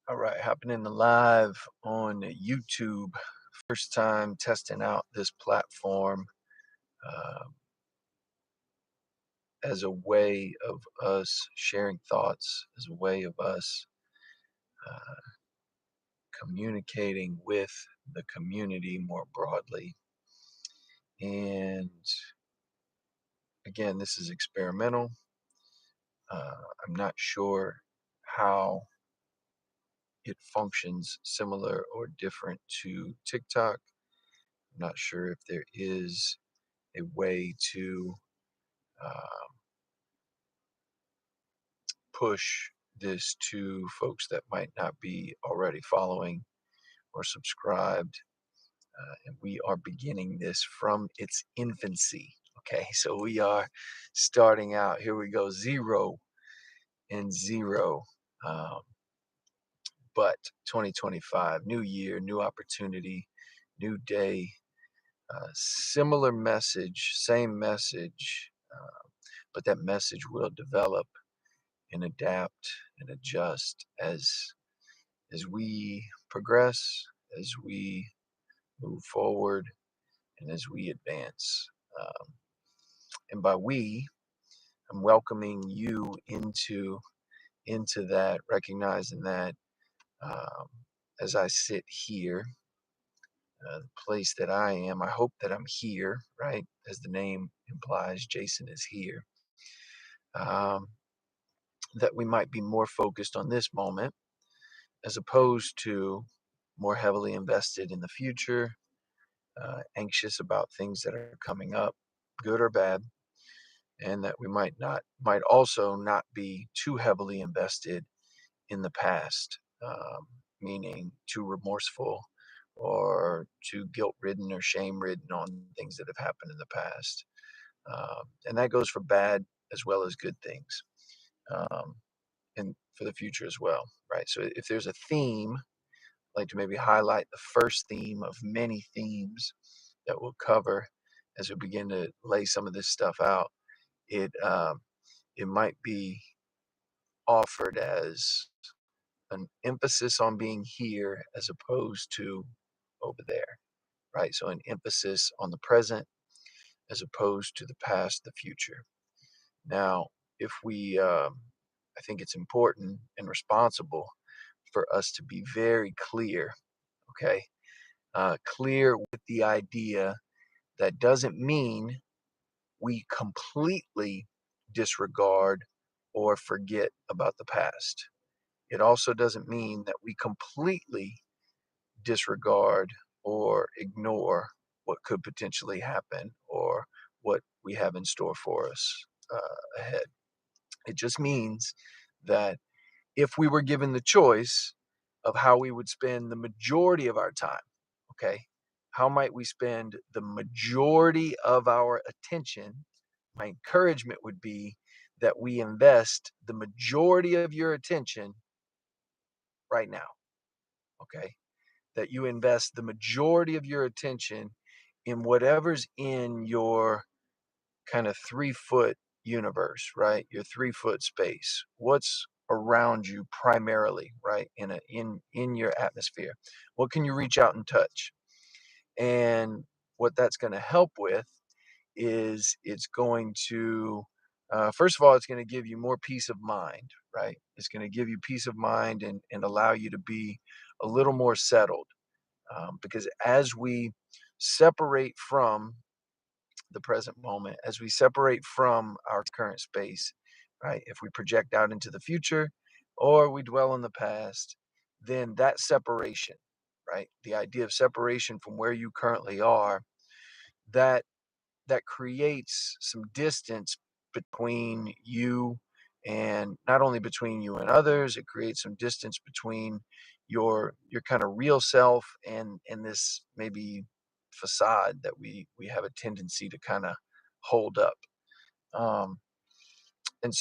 All right, hopping in the live on YouTube. First time testing out this platform uh, as a way of us sharing thoughts, as a way of us uh, communicating with the community more broadly. And again, this is experimental. I'm not sure how it functions similar or different to TikTok. I'm not sure if there is a way to um, push this to folks that might not be already following or subscribed. And we are beginning this from its infancy. Okay, so we are starting out. Here we go, zero and zero. Um, but 2025, new year, new opportunity, new day, similar message, same message, but that message will develop and adapt and adjust as we progress, as we move forward, and as we advance. Um, and by we, I'm welcoming you into that, recognizing that um, as I sit here, the place that I am, I hope that I'm here, right? As the name implies, Jason is here. Um, that we might be more focused on this moment as opposed to more heavily invested in the future, anxious about things that are coming up, good or bad, and that we might also not be too heavily invested in the past, meaning too remorseful or too guilt-ridden or shame-ridden on things that have happened in the past. And that goes for bad as well as good things, um, and for the future as well, right? So if there's a theme, I'd like to maybe highlight the first theme of many themes that we'll cover as we begin to lay some of this stuff out. It might be offered as an emphasis on being here as opposed to over there, right? So an emphasis on the present as opposed to the past, the future. Now, if we, I think it's important and responsible for us to be very clear, okay? Clear with the idea that doesn't mean we completely disregard or forget about the past. It also doesn't mean that we completely disregard or ignore what could potentially happen or what we have in store for us ahead. It just means that if we were given the choice of how we would spend the majority of our time, okay, how might we spend the majority of our attention? My encouragement would be that we invest the majority of your attention right now, okay? That you invest the majority of your attention in whatever's in your kind of 3 foot universe, right? Your 3 foot space. What's around you primarily, right? In your atmosphere. What can you reach out and touch? And what that's going to help with is it's going to first of all, it's going to give you more peace of mind, right? It's going to give you peace of mind and allow you to be a little more settled, because as we separate from the present moment, as we separate from our current space, right? If we project out into the future or we dwell in the past, then that separation, right? The idea of separation from where you currently are, that that creates some distance between you, and not only between you and others, it creates some distance between your kind of real self and this maybe facade that we have a tendency to kind of hold up. um and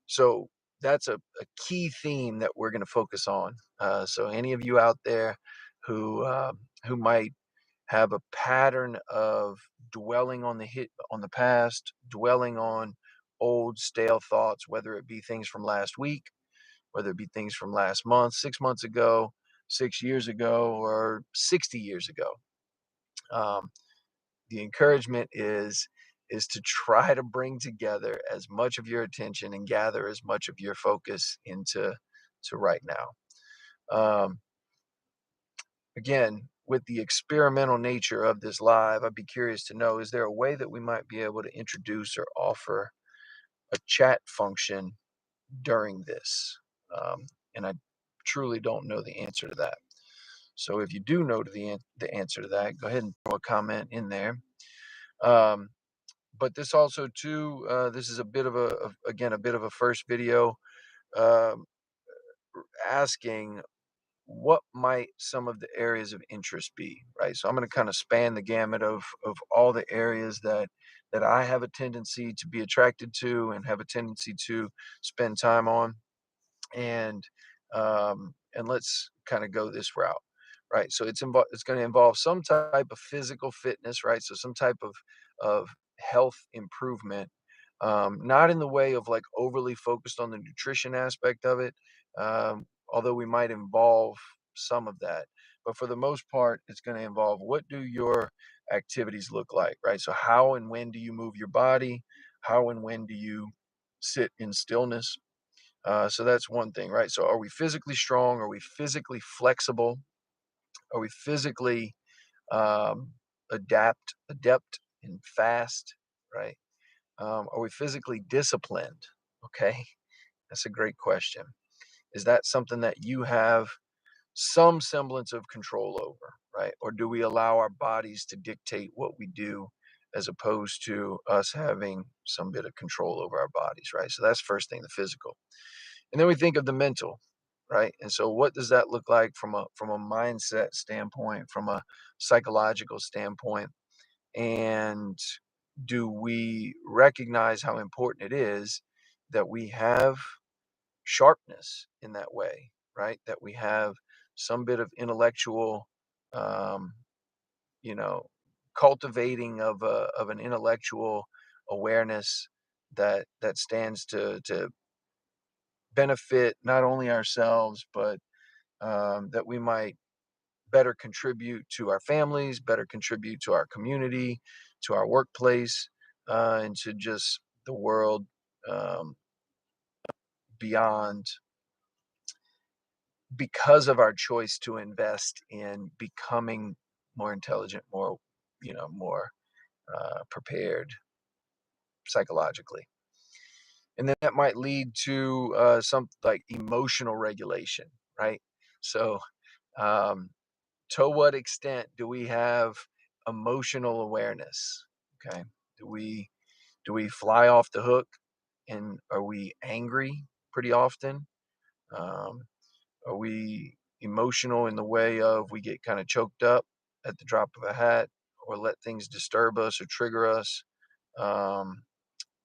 so that's a key theme that we're going to focus on. So any of you out there who might have a pattern of dwelling on the past, dwelling on old stale thoughts, whether it be things from last week, whether it be things from last month, 6 months ago, 6 years ago, or 60 years ago. Um, the encouragement is to try to bring together as much of your attention and gather as much of your focus into to right now. Um, Again, with the experimental nature of this live, I'd be curious to know, is there a way that we might be able to introduce or offer a chat function during this? And I truly don't know the answer to that. So if you do know the answer to that, go ahead and throw a comment in there. Um, but this also too, this is a bit of again, a bit of a first video, um, asking what might some of the areas of interest be, right? So I'm going to kind of span the gamut of all the areas that I have a tendency to be attracted to and have a tendency to spend time on, and let's kind of go this route, right? So it's going to involve some type of physical fitness, right? So some type of health improvement, not in the way of like overly focused on the nutrition aspect of it, although we might involve some of that. But for the most part, it's going to involve, what do your activities look like, right? So how and when do you move your body? How and when do you sit in stillness? So that's one thing, right? So are we physically strong? Are we physically flexible? Are we physically um, adept and fast, right? Are we physically disciplined? Okay, that's a great question. Is that something that you have some semblance of control over, right? Or do we allow our bodies to dictate what we do as opposed to us having some bit of control over our bodies, right? So that's first thing, the physical. And then we think of the mental, right? And so what does that look like from a mindset standpoint, from a psychological standpoint? And do we recognize how important it is that we have sharpness in that way, right? That we have some bit of intellectual, um, you know, cultivating of an intellectual awareness that stands to benefit not only ourselves, but that we might better contribute to our families, better contribute to our community, to our workplace, and to just the world, um, beyond, because of our choice to invest in becoming more intelligent, more, more prepared psychologically. And then that might lead to some like emotional regulation, right? So, um, to what extent do we have emotional awareness? Okay. Do we do we fly off the hook, and are we angry pretty often? Um, are we emotional in the way of we get kind of choked up at the drop of a hat, or let things disturb us or trigger us um,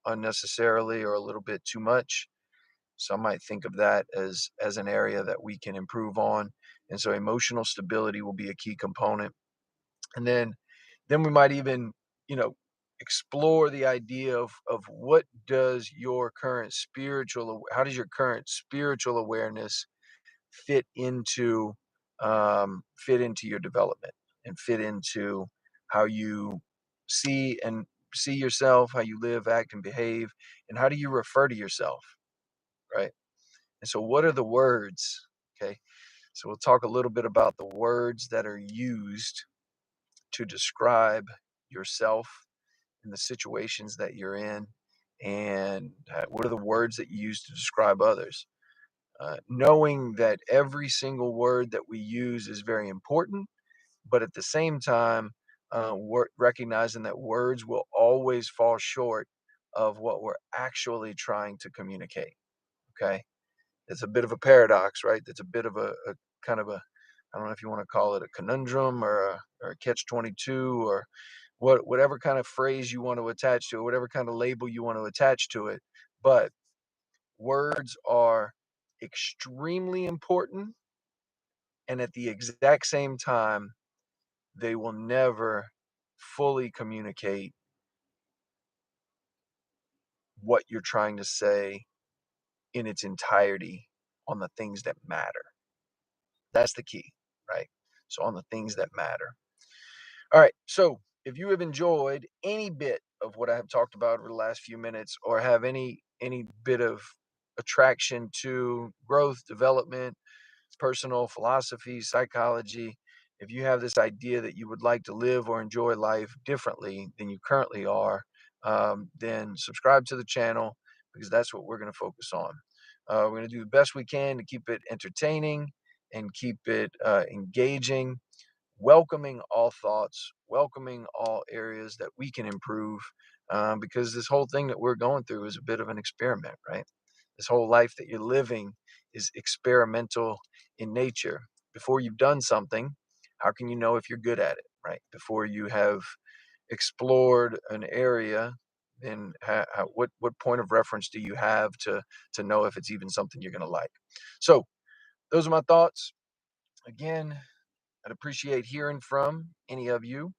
unnecessarily or a little bit too much? So I might think of that as an area that we can improve on. And so emotional stability will be a key component. And then we might even, you know, explore the idea of what does your current how does your current spiritual awareness fit into fit into your development, and fit into how you see and see yourself, how you live, act, and behave, and how do you refer to yourself, right? And so what are the words? Okay. So we'll talk a little bit about the words that are used to describe yourself and the situations that you're in, and what are the words that you use to describe others. Knowing that every single word that we use is very important, but at the same time, recognizing that words will always fall short of what we're actually trying to communicate. Okay. It's a bit of a paradox, right? It's a bit of a kind of a, I don't know if you want to call it a conundrum or a catch 22, or whatever kind of phrase you want to attach to it, whatever kind of label you want to attach to it. But words are extremely important, and at the exact same time, they will never fully communicate what you're trying to say in its entirety on the things that matter. That's the key, right? So on the things that matter. All right. So if you have enjoyed any bit of what I have talked about over the last few minutes, or have any bit of attraction to growth, development, personal philosophy, psychology, if you have this idea that you would like to live or enjoy life differently than you currently are, then subscribe to the channel, because that's what we're going to focus on. We're going to do the best we can to keep it entertaining and keep it engaging, welcoming all thoughts, welcoming all areas that we can improve, because this whole thing that we're going through is a bit of an experiment, right? This whole life that you're living is experimental in nature. Before you've done something, how can you know if you're good at it, right? Before you have explored an area, then what point of reference do you have to know if it's even something you're going to like? So those are my thoughts. Again, I'd appreciate hearing from any of you.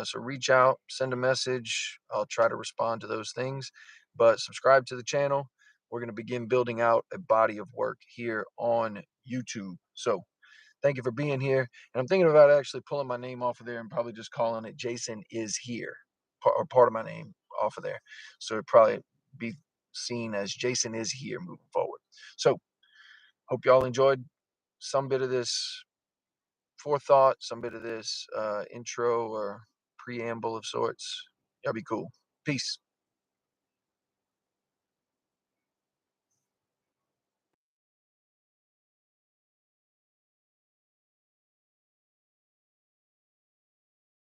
So reach out, send a message. I'll try to respond to those things. But subscribe to the channel. We're going to begin building out a body of work here on YouTube. So thank you for being here. And I'm thinking about actually pulling my name off of there and probably just calling it Jason is here, or part of my name off of there. So it'd probably be seen as Jason is here moving forward. So hope y'all enjoyed some bit of this forethought, some bit of this intro or preamble of sorts. Y'all be cool. Peace.